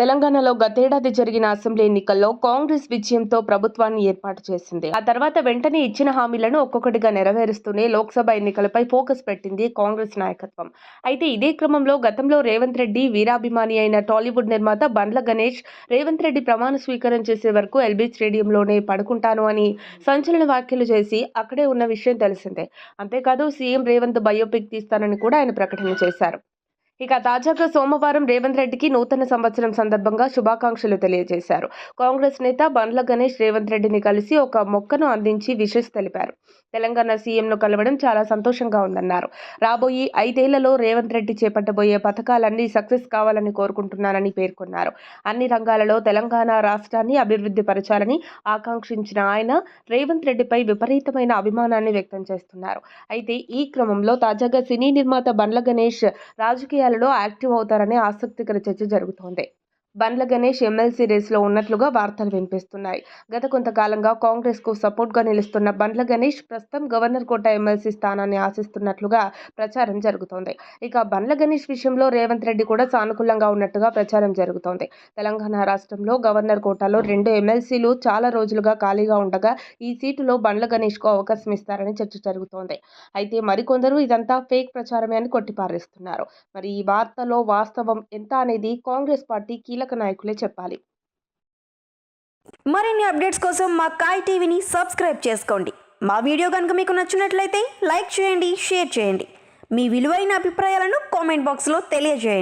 తెలంగాణలో గతేడాది జరిగిన అసెంబ్లీ ఎన్నికల్లో కాంగ్రెస్ విజయంతో ప్రభుత్వాన్ని ఏర్పాటు చేసింది. ఆ తర్వాత వెంటనే ఇచ్చిన హామీలను ఒక్కొక్కటిగా నెరవేరుస్తూనే లోక్సభ ఎన్నికలపై ఫోకస్ పెట్టింది కాంగ్రెస్ నాయకత్వం. అయితే ఇదే క్రమంలో గతంలో రేవంత్ రెడ్డి వీరాభిమాని అయిన టాలీవుడ్ నిర్మాత బండ్ల గణేష్ రేవంత్ రెడ్డి ప్రమాణ స్వీకారం చేసే వరకు ఎల్బీ స్టేడియంలోనే పడుకుంటాను అని సంచలన వ్యాఖ్యలు చేసి అక్కడే ఉన్న విషయం తెలిసిందే. అంతేకాదు సీఎం రేవంత్ బయోపిక్ తీస్తానని కూడా ఆయన ప్రకటన చేశారు. ఇక తాజాగా సోమవారం రేవంత్ రెడ్డికి నూతన సంవత్సరం సందర్భంగా శుభాకాంక్షలు తెలియజేశారు. కాంగ్రెస్ నేత బండ్ల గణేష్ రేవంత్ రెడ్డిని కలిసి ఒక మొక్కను అందించి విషెస్ తెలిపారు. తెలంగాణ సీఎంను కలవడం చాలా సంతోషంగా ఉందన్నారు. రాబోయే 5 ఏళ్లలో రేవంత్ రెడ్డి చేపట్టబోయే పథకాలన్నీ సక్సెస్ కావాలని కోరుకుంటున్నానని పేర్కొన్నారు. అన్ని రంగాలలో తెలంగాణ రాష్ట్రాన్ని అభివృద్ధి పరచాలని ఆకాంక్షించిన ఆయన రేవంత్ రెడ్డిపై విపరీతమైన అభిమానాన్ని వ్యక్తం చేస్తున్నారు. అయితే ఈ క్రమంలో తాజాగా సినీ నిర్మాత బండ్ల గణేష్ రాజకీయాలలో యాక్టివ్ అవుతారనే ఆసక్తికర చర్చ జరుగుతోంది. బండ్ల గణేష్ ఎమ్మెల్సీ రేసులో ఉన్నట్లుగా వార్తలు వినిపిస్తున్నాయి. గత కొంతకాలంగా కాంగ్రెస్ కు సపోర్ట్ గా నిలుస్తున్న బండ్ల గణేష్ ప్రస్తుతం గవర్నర్ కోట ఎమ్మెల్సీ స్థానాన్ని ఆశిస్తున్నట్లుగా ప్రచారం జరుగుతోంది. ఇక బండ్ల గణేష్ విషయంలో రేవంత్ రెడ్డి కూడా సానుకూలంగా ఉన్నట్టుగా ప్రచారం జరుగుతోంది. తెలంగాణ రాష్ట్రంలో గవర్నర్ కోటాలో 2 ఎమ్మెల్సీలు చాలా రోజులుగా ఖాళీగా ఉండగా ఈ సీటులో బండ్ల గణేష్ కు అవకాశం ఇస్తారని చర్చ జరుగుతోంది. అయితే మరికొందరు ఇదంతా ఫేక్ ప్రచారమే అని కొట్టిపారేస్తున్నారు. మరి ఈ వార్తలో వాస్తవం ఎంత అనేది కాంగ్రెస్ పార్టీ కీలక నాయకులే చెప్పాలి. మరిన్ని అప్డేట్స్ కోసం మా కాయ్ టీవీని సబ్స్క్రైబ్ చేసుకోండి. మా వీడియో కనుక మీకు నచ్చినట్లయితే లైక్ చేయండి, షేర్ చేయండి. మీ విలువైన అభిప్రాయాలను కామెంట్ బాక్స్లో తెలియజేయండి.